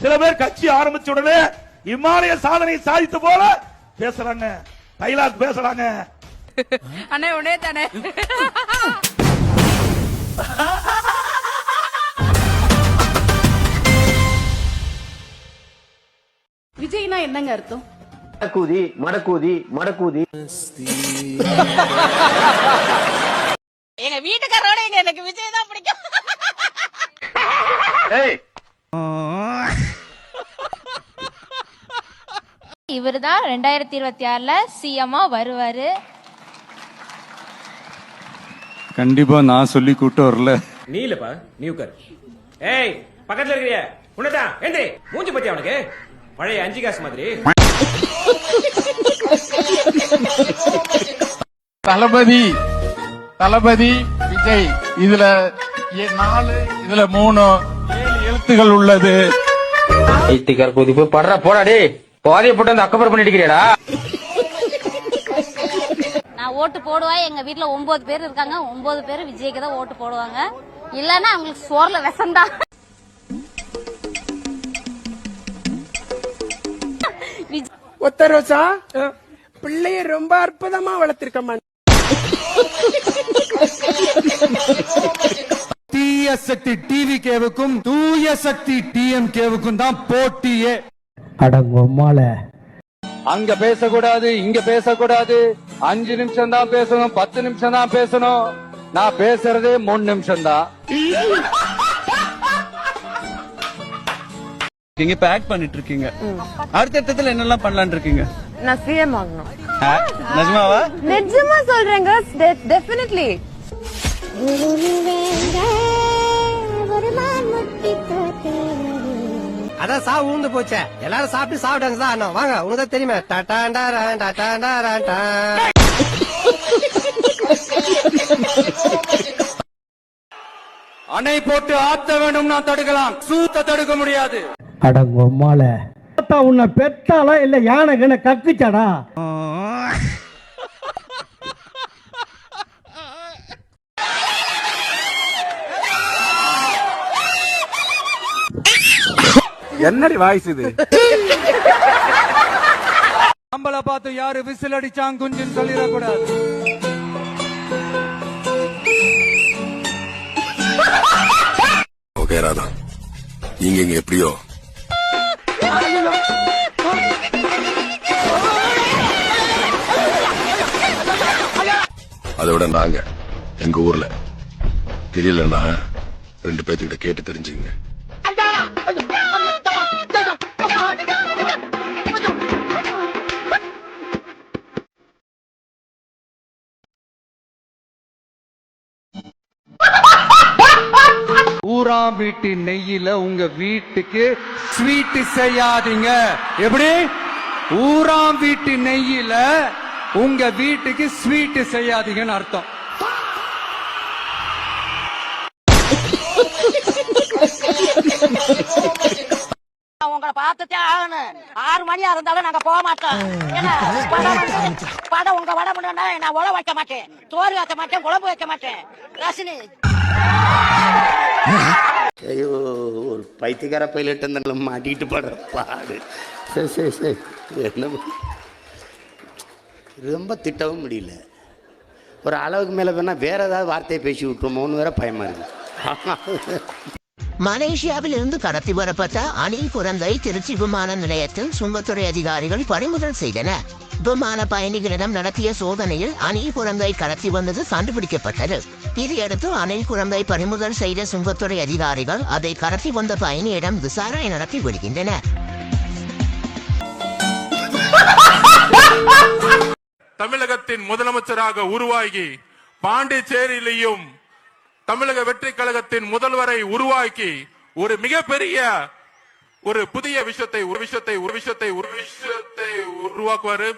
சில பேர் கட்சி ஆரம்பிச்ச உடனே இமாலய சாதனை சாதித்த போல பேசுறாங்க, டைலாக் பேசுறாங்க. அண்ணே உடனே தானே விஜய்னா என்னங்க அர்த்தம்? மடக்கூதி மடக்கூதி மடக்கூதி. எங்க வீட்டுக்காரோட எனக்கு விஜய் தான் பிடிக்கும். இவர்தான் 2026ல சிஎம்ஆ வருவாரு. கண்டிப்பா நான் சொல்லி கூட்டு வரல. நீ இல்லப்பா, நீ உட்காரு. ஏய் பக்கத்துல இருக்கிறிய உன்னதான் ஏண்டி மூஞ்சி பத்தி அவனுக்கு பழைய 5 காசு மாதிரி. தளபதி தளபதி விஜய் இதுல 4 இதுல 3 7 எழுத்துகள் உள்ளது. போய் படுற போடாடே, பாதையை போட்டு அந்த அக்கப்புறம் பண்ணிட்டு இருக்கிறியாடா. நான் ஓட்டு போடுவேன். எங்க வீட்டுல 9 பேர் இருக்காங்க. 9 பேர் விஜய்க்கு தான் ஓட்டு போடுவாங்க. இல்லன்னா அவங்களுக்கு சோர்ல விஷம்தான். ஒத்த ரோசா பிள்ளைய ரொம்ப அற்புதமா வளர்த்திருக்கமா. தீய சக்தி டிவிகேவுக்கும் தூய சக்தி டிஎம்கேவுக்கும் தான் போட்டியே. அடங்கொம்மால அங்க பேசக்கூடாது, இங்க பேசக்கூடாது. 5 நிமிஷம் தான் பேசணும், 10 நிமிஷம் தான் பேசணும். நான் பேசுறதே 3 நிமிஷம் தான். நீங்க பேக் பண்ணிட்டு இருக்கீங்க. அடுத்த என்னெல்லாம் பண்ணலாம்னு இருக்கீங்க? நான் சிஎம் ஆகணும். நிஜமாவா? நிஜமா சொல்றேங்க, டெஃபினெட்லி. அதான் சா ஊந்து போச்சே, எல்லாரும் சாப்பிட்டு சாப்பிட்டாங்க சார். வாங்க உனக்கு தெரியுமா? அணை போட்டு ஆத்த வேண்டும்னா தடுக்கலாம், சூத்த தடுக்க முடியாது. அடங்கொம்மால உன்னை பெத்தாலா இல்ல யானை கக்குச்சாடா? என்னடி வாய்ஸ் இது? நம்மள பார்த்து யாரு விசில் அடிச்சாங்க குஞ்சுன்னு சொல்லிடக்கூடாது. நீங்க எப்படியோ அதோட நாங்க எங்க ஊர்ல தெரியலன்னா 2 பேர்த்துக்கிட்ட கேட்டு தெரிஞ்சுங்க. ஊராம் வீட்டு நெய்யில உங்க வீட்டுக்கு ஸ்வீட் செய்யாதீங்க. எப்படி? ஊராம் வீட்டு நெய்யில உங்க வீட்டுக்கு ஸ்வீட் செய்யாதீங்கன்னு அர்த்தம். உங்களை பார்த்துட்டே ஆகணும். 6 மணியா இருந்தாலும் நாங்க போக மாட்டோம். படம் உங்க வட முடியும்னா நான் உழ வைக்க மாட்டேன், சோறு வைக்க மாட்டேன், குழம்பு வைக்க மாட்டேன். ரசினி ஐயோ, ஒரு பைத்தியக்கார பைலட் அந்த மாட்டிட்டு படுற பாடு. சரி சரி சரி, என்ன ரொம்ப திட்டவும் முடியல. ஒரு அளவுக்கு மேல வேணா வேற ஏதாவது வார்த்தையை பேசி விட்டுருமோன்னு வேற பயமா இருக்கு. மலேசியாவில் இருந்து கடத்தி வரப்பட்ட அணில் குரங்கை திருச்சி விமான நிலையத்தில் சுங்கத்துறை அதிகாரிகள் பறிமுதல் செய்தனர். விமான பயணிகளிடம் நடத்திய சோதனையில் அணில் குரங்கை கடத்தி வந்தது கண்டுபிடிக்கப்பட்டது. இதையடுத்து அணில் குரங்கை பறிமுதல் செய்த சுங்கத்துறை அதிகாரிகள் அதை கடத்தி வந்த பயணியிடம் விசாரணை நடத்தி வருகின்றனர். தமிழகத்தின் முதலமைச்சராக உருவாகி பாண்டிச்சேரியிலையும் தமிழக வெற்றி கழகத்தின் முதல்வரை உருவாக்கி ஒரு மிகப்பெரிய ஒரு புதிய விஷயத்தை உருவாக்குவாரு.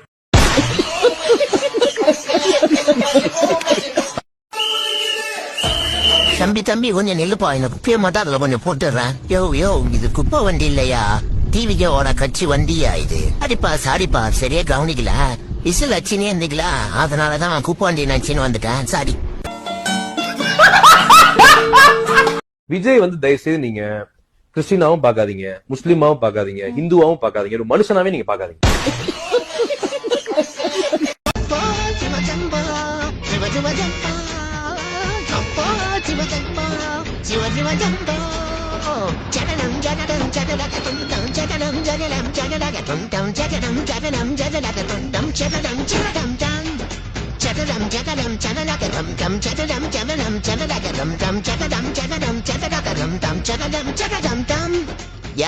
தம்பி கொஞ்சம் நெல்லுப்பா, இந்த குப்பையை மட்டும் அதுல கொஞ்சம் போட்டுடுறேன். யோ இது குப்பை வண்டி இல்லையா, டிவிக்கோட கட்சி வண்டியா இது? அடிப்பா சாரிப்பா, சரியா கவனிக்கல, விசில் அச்சினே இருந்தீங்களா, அதனாலதான் குப்பை வண்டி நச்சின்னு வந்துட்டேன், சாரி. விஜய் வந்து தயவு செய்து நீங்க கிறிஸ்டினாவும் பாக்காதீங்க, முஸ்லிமாவும் பாக்காதீங்க, இந்துவாவும் பாக்காதீங்க, ஒரு மனுஷனாவே நீங்க பாக்காதீங்க.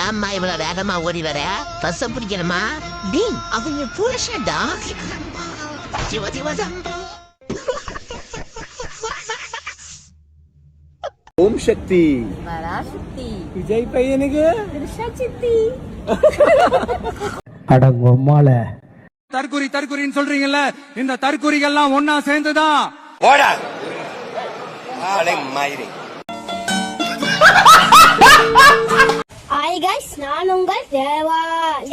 ஏம்மா இவ்வளவு வேகமா ஓடி வர? பஸ் பிடிக்கணுமா? டேய் அவங்க புருஷன்டா. சிவ சிவ சம்போ. ஓம் சக்தி விஜய் பையனுக்கு அடங்கொம்மால தற்குறின்னு சொல்றீங்கல்ல, இந்த தற்குறிகள்லாம் ஒன்னா சேர்ந்துதான். ஹாய் கைஸ், நான் உங்கள் தேவா.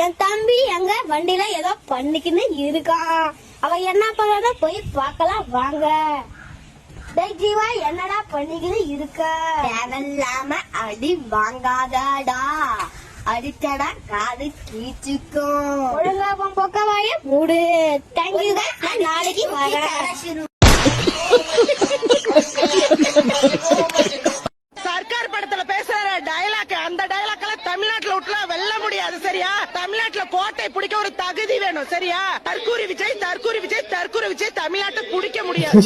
என் தம்பி எங்க வண்டியில ஏதோ பண்ணிக்கின்னு இருக்கான். அவன் என்ன பண்ணாத போய் பார்க்கலாம் வாங்க. டேய் ஜீவா, என்னடா பண்ணிக்கின்னு இருக்க? தேவையில்லாம அடி வாங்காதடா, அடிச்சடா காது கீச்சுக்கும். ஒழுங்கா பொக்கவாய மூடு. தேங்க்யூ கைஸ், நான் நாளைக்கு வரேன். சர்க்கார் படத்துல பேசுற டயலாக், அந்த டயலாக் எல்லாம் தமிழ்நாட்டுல விட்டுல வெல்ல முடியாது சரியா? தமிழ்நாட்டுல கோட்டை பிடிக்க ஒரு தகுதி வேணும் சரியா? தற்கூரி விஜய் தற்கூரி விஜய் தற்கூரி விஜய் தமிழ்நாட்டை பிடிக்க முடியாது.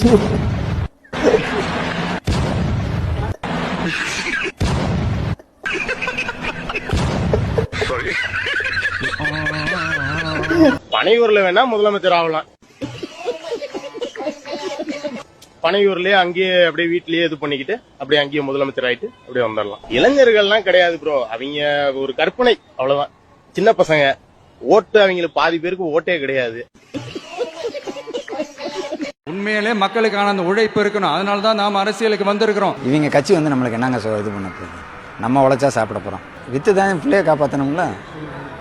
பனையூர்ல வேணா முதலமைச்சர் ஆகலாம். பனையூர்லயே அங்கேயே அப்படியே வீட்லயே இது பண்ணிக்கிட்டு அப்படியே அங்கேயே முதலமைச்சர் ஆயிட்டு அப்படியே வந்துடலாம். இளைஞர்கள்லாம் கிடையாது ப்ரோ, அவங்க ஒரு கற்பனை அவ்வளவுதான். சின்ன பசங்க ஓட்டு, அவங்களுக்கு பாதி பேருக்கு ஓட்டே கிடையாது. உண்மையிலே மக்களுக்கான அந்த உழைப்பு இருக்கணும், அதனாலதான் நாம அரசியலுக்கு வந்திருக்கிறோம். இவங்க கட்சி வந்து நம்மளுக்கு என்னங்க இது பண்ண போகுது? நம்ம உழைச்சா சாப்பிட போறோம். வித்து தான் பிள்ளைய காப்பாற்றணும்ல,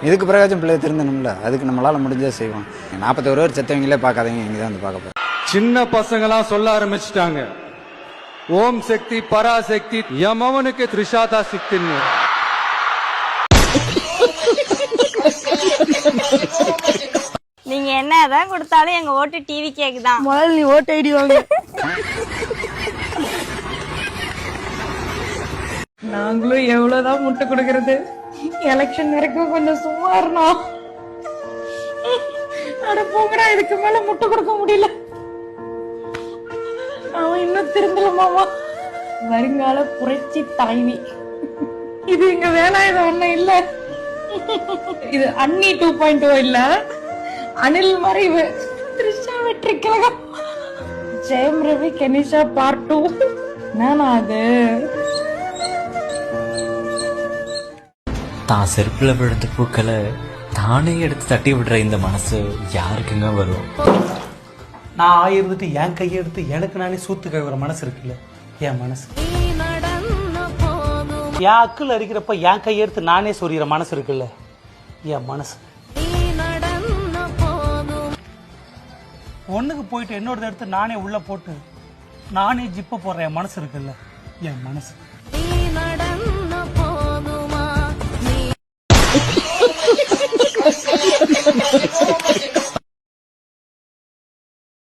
இதுக்கு பிரகாசம் பிள்ளைய திருந்தணும்ல, அதுக்கு நம்மளால முடிஞ்சா செய்வோம். 41 பேர் செத்தவங்களே பார்க்காதீங்க, இங்க தான் வந்து பார்க்க போறோம். சின்ன பசங்களா சொல்ல ஆரம்பிச்சுட்டாங்க, ஓம் சக்தி பராசக்தி, யமவனுக்கு திரிஷாதா சக்தின்னு. நீங்க என்னதான் கொடுத்தாலும் எங்க ஓட்டு டிவி கேக்குதான். முதல்ல நீ ஓட்டு ஐடி வாங்க. நாங்களும் எவ்வளவுதான் முட்டை கொடுக்கறது? எலெக்ஷன் வரைக்கும் கொஞ்சம் சும்மா இருந்தோம். அட போங்கடா, இதுக்கு மேல முட்டை கொடுக்க முடியல. அவன் இன்னும் திருந்தல மாமா. வருங்கால புரட்சி தலைவி. இது இங்க வேணாம், இது ஒண்ணும் இல்ல. இது அன்னி 2.0 இல்ல, அனில் மறைவு, த்ரிஷா வெற்றி கழகம், ஜெயம் ரவி கெனிஷா பார்ட் 2. நானா அது? தான் செருப்புல விழுந்த பூக்களை தானே எடுத்து தட்டி விடுற இந்த மனசு யாருக்குங்க வரும்? நான் ஆயிருந்துட்டு என் கையெடுத்து எனக்கு நானே சூத்து கழுவுற மனசு இருக்குல்ல, என் மனசு. என் அக்குல அரிக்கிறப்ப என் கையெடுத்து நானே சொறிகிற மனசு இருக்குல்ல, என் மனசு. ஒண்ணுக்கு போயிட்டு என்னோட எடுத்து நானே உள்ள போட்டு நானே ஜிப்ப போடுற என் மனசு இருக்குல்ல, என் மனசு.